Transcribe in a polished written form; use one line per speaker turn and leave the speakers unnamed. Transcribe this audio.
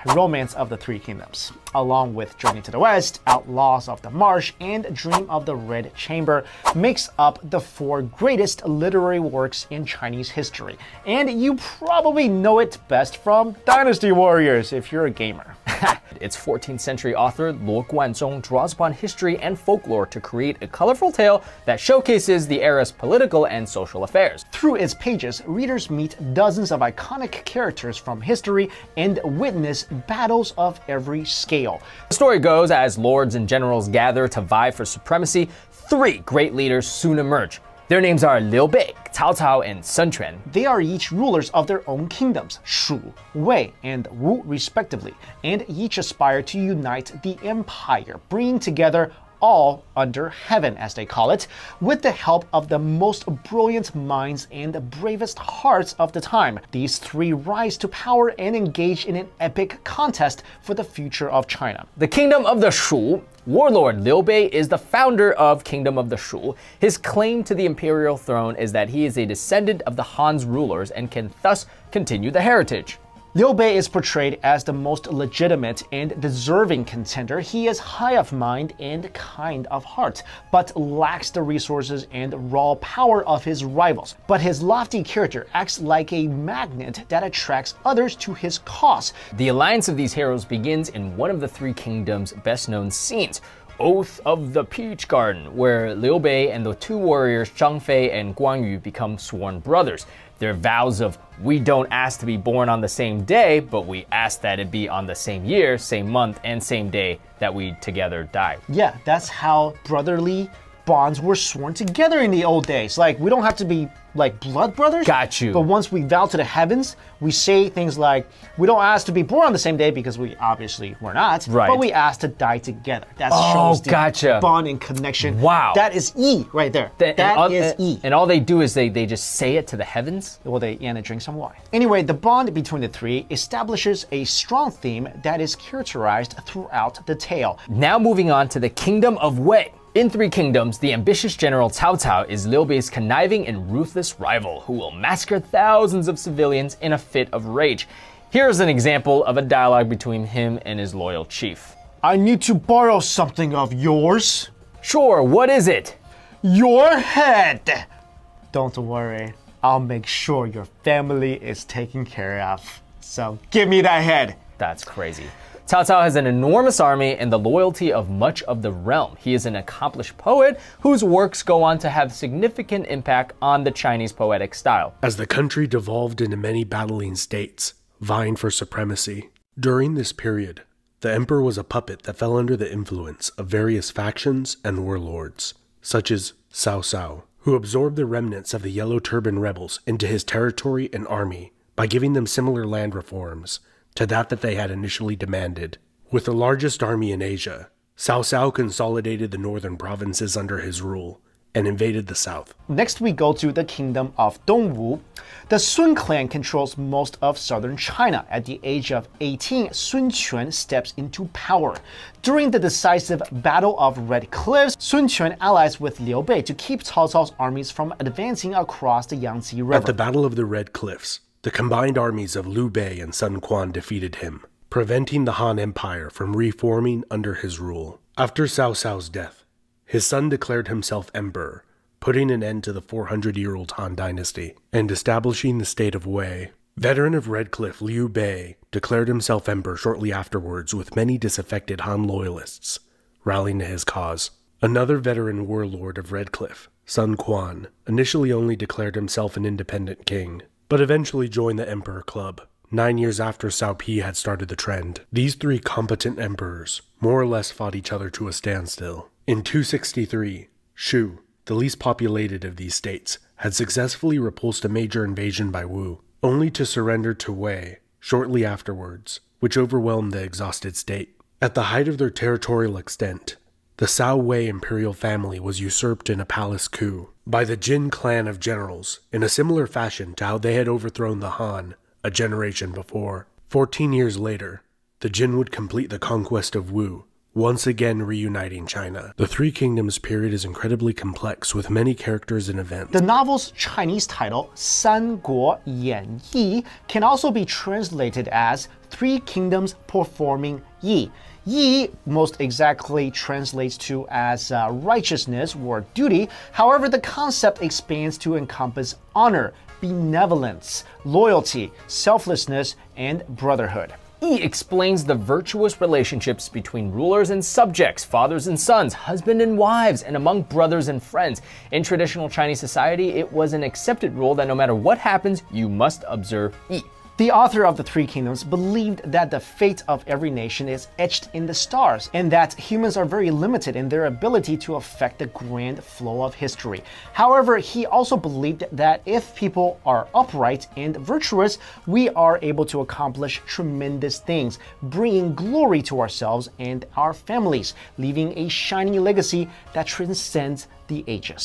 Romance of the Three Kingdoms, along with Journey to the West, Outlaws of the Marsh, and Dream of the Red Chamber, makes up the 4 greatest literary works in Chinese history. And you probably know it best from Dynasty Warriors if you're a gamer.
Its 14th century author Luo Guanzhong draws upon history and folklore to create a colorful tale that showcases the era's political and social affairs.
Through its pages, readers meet dozens of iconic characters from history and witness battles of every scale.
The story goes, as lords and generals gather to vie for supremacy, 3 great leaders soon emerge. Their names are Liu Bei, Cao Cao, and Sun Quan.
They are each rulers of their own kingdoms, Shu, Wei, and Wu respectively, and each aspire to unite the empire, bringing together all under heaven, as they call it, with the help of the most brilliant minds and the bravest hearts of the time. These 3 rise to power and engage in an epic contest for the future of China.
The Kingdom of the Shu. Warlord Liu Bei is the founder of Kingdom of the Shu. His claim to the imperial throne is that he is a descendant of the Han's rulers and can thus continue the heritage.
Liu Bei is portrayed as the most legitimate and deserving contender. He is high of mind and kind of heart, but lacks the resources and raw power of his rivals. But his lofty character acts like a magnet that attracts others to his cause.
The alliance of these heroes begins in one of the 3 kingdoms' best-known scenes, Oath of the Peach Garden, where Liu Bei and the 2 warriors Zhang Fei and Guan Yu become sworn brothers. Their vows of, we don't ask to be born on the same day, but we ask that it be on the same year, same month, and same day that we together die.
Yeah, that's how brotherly bonds were sworn together in the old days. Like, we don't have to be like blood brothers.
Got you.
But once we vow to the heavens, we say things like, we don't ask to be born on the same day because we obviously were not.
Right.
But we ask to die together. That shows the
gotcha.
bond and connection.
That
is E right there. That is E.
And all they do is they just say it to the heavens?
Well, they drink some wine. Anyway, the bond between the 3 establishes a strong theme that is characterized throughout the tale.
Now moving on to the Kingdom of Wei. In 3 Kingdoms, the ambitious general Cao Cao is Liu Bei's conniving and ruthless rival who will massacre thousands of civilians in a fit of rage. Here's an example of a dialogue between him and his loyal chief.
I need to borrow something of yours.
Sure, what is it?
Your head. Don't worry, I'll make sure your family is taken care of. So give me that head.
That's crazy. Cao Cao has an enormous army and the loyalty of much of the realm. He is an accomplished poet whose works go on to have significant impact on the Chinese poetic style.
As the country devolved into many battling states, vying for supremacy, during this period, the emperor was a puppet that fell under the influence of various factions and warlords, such as Cao Cao, who absorbed the remnants of the Yellow Turban rebels into his territory and army by giving them similar land reforms to that they had initially demanded. With the largest army in Asia, Cao Cao consolidated the northern provinces under his rule and invaded the south.
Next we go to the Kingdom of Dongwu. The Sun clan controls most of southern China. At the age of 18, Sun Quan steps into power. During the decisive Battle of Red Cliffs, Sun Quan allies with Liu Bei to keep Cao Cao's armies from advancing across the Yangtze River.
At the Battle of the Red Cliffs, the combined armies of Liu Bei and Sun Quan defeated him, preventing the Han Empire from reforming under his rule. After Cao Cao's death, his son declared himself emperor, putting an end to the 400-year-old Han dynasty and establishing the state of Wei. Veteran of Red Cliff Liu Bei declared himself emperor shortly afterwards, with many disaffected Han loyalists rallying to his cause. Another veteran warlord of Red Cliff, Sun Quan, initially only declared himself an independent king, but eventually joined the Emperor Club, 9 years after Cao Pi had started the trend. These 3 competent emperors more or less fought each other to a standstill. In 263, Shu, the least populated of these states, had successfully repulsed a major invasion by Wu, only to surrender to Wei shortly afterwards, which overwhelmed the exhausted state. At the height of their territorial extent, the Cao Wei imperial family was usurped in a palace coup by the Jin clan of generals, in a similar fashion to how they had overthrown the Han a generation before. 14 years later, the Jin would complete the conquest of Wu, once again reuniting China. The Three Kingdoms period is incredibly complex with many characters and events.
The novel's Chinese title, 三国演义, can also be translated as Three Kingdoms Performing Yi. Yi most exactly translates to as righteousness or duty. However, the concept expands to encompass honor, benevolence, loyalty, selflessness, and brotherhood.
Yi explains the virtuous relationships between rulers and subjects, fathers and sons, husband and wives, and among brothers and friends. In traditional Chinese society, it was an accepted rule that no matter what happens, you must observe Yi.
The author of the Three Kingdoms believed that the fate of every nation is etched in the stars, and that humans are very limited in their ability to affect the grand flow of history. However, he also believed that if people are upright and virtuous, we are able to accomplish tremendous things, bringing glory to ourselves and our families, leaving a shining legacy that transcends the ages.